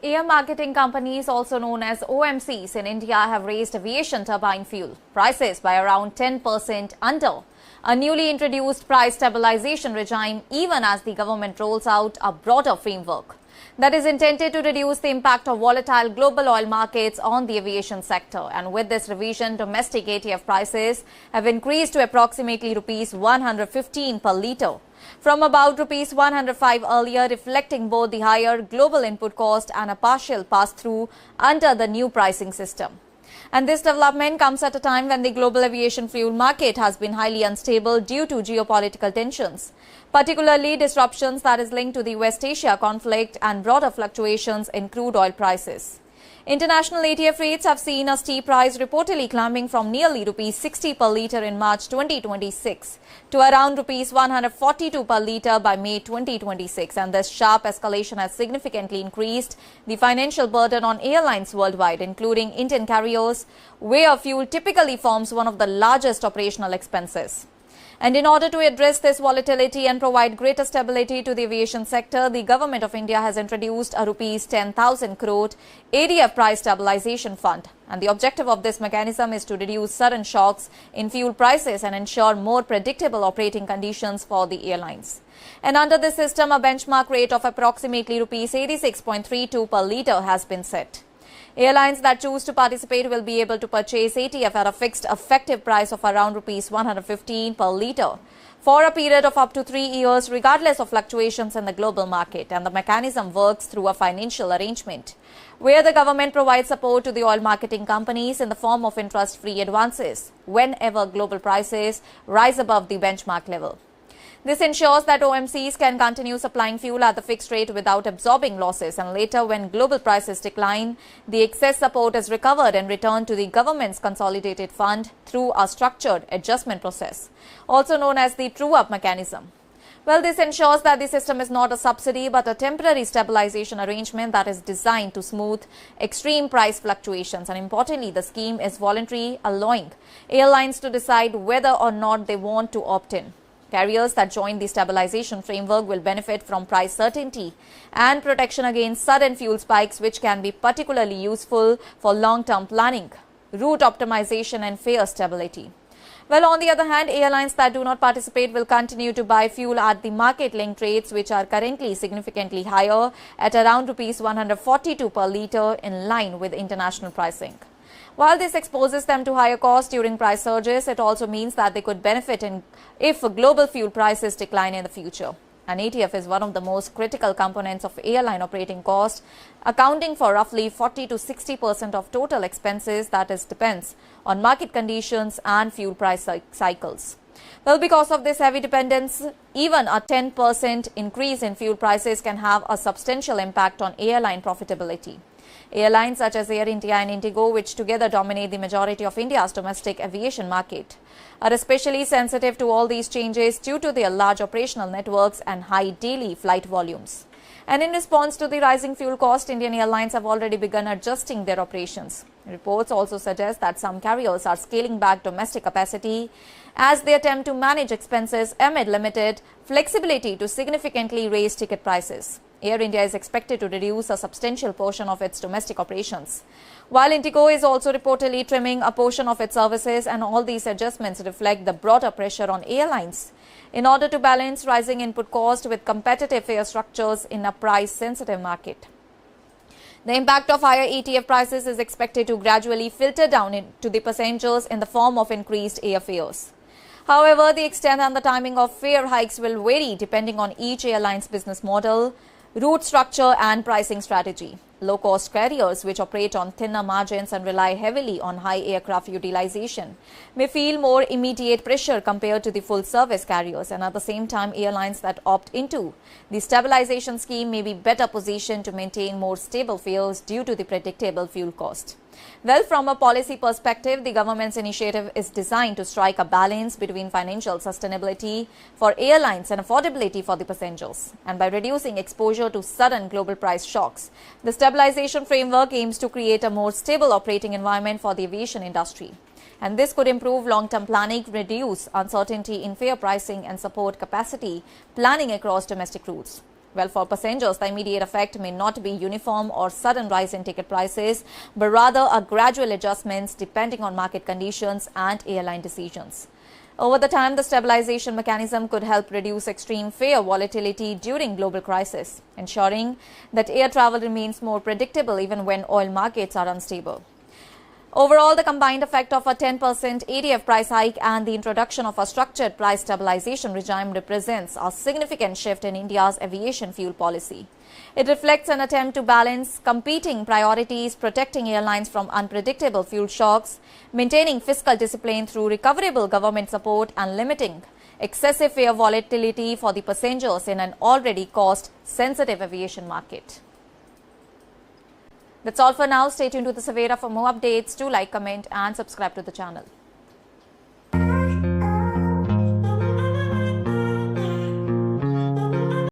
Air marketing companies, also known as OMCs in India, have raised aviation turbine fuel prices by around 10% under a newly introduced price stabilization regime, even as the government rolls out a broader framework that is intended to reduce the impact of volatile global oil markets on the aviation sector. And with this revision, domestic ATF prices have increased to approximately rupees 115 per litre, from about rupees 105 earlier, reflecting both the higher global input cost and a partial pass-through under the new pricing system. And this development comes at a time when the global aviation fuel market has been highly unstable due to geopolitical tensions, particularly disruptions that is linked to the West Asia conflict and broader fluctuations in crude oil prices. International ATF rates have seen a steep rise, reportedly climbing from nearly rupees 60 per litre in March 2026 to around rupees 142 per litre by May 2026. And this sharp escalation has significantly increased the financial burden on airlines worldwide, including Indian carriers, where fuel typically forms one of the largest operational expenses. And in order to address this volatility and provide greater stability to the aviation sector, the Government of India has introduced a rupees 10,000 crore ATF price stabilization fund. And the objective of this mechanism is to reduce sudden shocks in fuel prices and ensure more predictable operating conditions for the airlines. And under this system, a benchmark rate of approximately rupees 86.32 per litre has been set. Airlines that choose to participate will be able to purchase ATF at a fixed effective price of around rupees 115 per litre for a period of up to 3 years, regardless of fluctuations in the global market. And the mechanism works through a financial arrangement where the government provides support to the oil marketing companies in the form of interest-free advances whenever global prices rise above the benchmark level. This ensures that OMCs can continue supplying fuel at the fixed rate without absorbing losses, and later, when global prices decline, the excess support is recovered and returned to the government's consolidated fund through a structured adjustment process, also known as the true-up mechanism. Well, this ensures that the system is not a subsidy but a temporary stabilization arrangement that is designed to smooth extreme price fluctuations. And importantly, the scheme is voluntary, allowing airlines to decide whether or not they want to opt in. Carriers that join the stabilization framework will benefit from price certainty and protection against sudden fuel spikes, which can be particularly useful for long-term planning, route optimization and fare stability. Well, on the other hand, airlines that do not participate will continue to buy fuel at the market-linked rates, which are currently significantly higher at around rupees 142 per litre, in line with international pricing. While this exposes them to higher costs during price surges, it also means that they could benefit if global fuel prices decline in the future. And ATF is one of the most critical components of airline operating costs, accounting for roughly 40 to 60% of total expenses. That is, depends on market conditions and fuel price cycles. Well, because of this heavy dependence, even a 10% increase in fuel prices can have a substantial impact on airline profitability. Airlines such as Air India and Indigo, which together dominate the majority of India's domestic aviation market, are especially sensitive to all these changes due to their large operational networks and high daily flight volumes. And in response to the rising fuel cost, Indian Airlines have already begun adjusting their operations. Reports also suggest that some carriers are scaling back domestic capacity as they attempt to manage expenses amid limited flexibility to significantly raise ticket prices. Air India is expected to reduce a substantial portion of its domestic operations, while Indigo is also reportedly trimming a portion of its services, and all these adjustments reflect the broader pressure on airlines in order to balance rising input costs with competitive fare structures in a price-sensitive market. The impact of higher ATF prices is expected to gradually filter down to the passengers in the form of increased airfares. However, the extent and the timing of fare hikes will vary depending on each airline's business model, route structure and pricing strategy. Low-cost carriers, which operate on thinner margins and rely heavily on high aircraft utilization, may feel more immediate pressure compared to the full-service carriers, and at the same time, airlines that opt into the stabilization scheme may be better positioned to maintain more stable fares due to the predictable fuel cost. Well, from a policy perspective, the government's initiative is designed to strike a balance between financial sustainability for airlines and affordability for the passengers. And by reducing exposure to sudden global price shocks, the stabilization framework aims to create a more stable operating environment for the aviation industry. And this could improve long-term planning, reduce uncertainty in fare pricing, and support capacity planning across domestic routes. Well, for passengers, the immediate effect may not be uniform or sudden rise in ticket prices, but rather a gradual adjustments depending on market conditions and airline decisions. Over the time, the stabilization mechanism could help reduce extreme fare volatility during global crisis, ensuring that air travel remains more predictable even when oil markets are unstable. Overall, the combined effect of a 10% ADF price hike and the introduction of a structured price stabilization regime represents a significant shift in India's aviation fuel policy. It reflects an attempt to balance competing priorities, protecting airlines from unpredictable fuel shocks, maintaining fiscal discipline through recoverable government support, and limiting excessive fare volatility for the passengers in an already cost-sensitive aviation market. That's all for now. Stay tuned to the Savera for more updates. Do like, comment, and subscribe to the channel.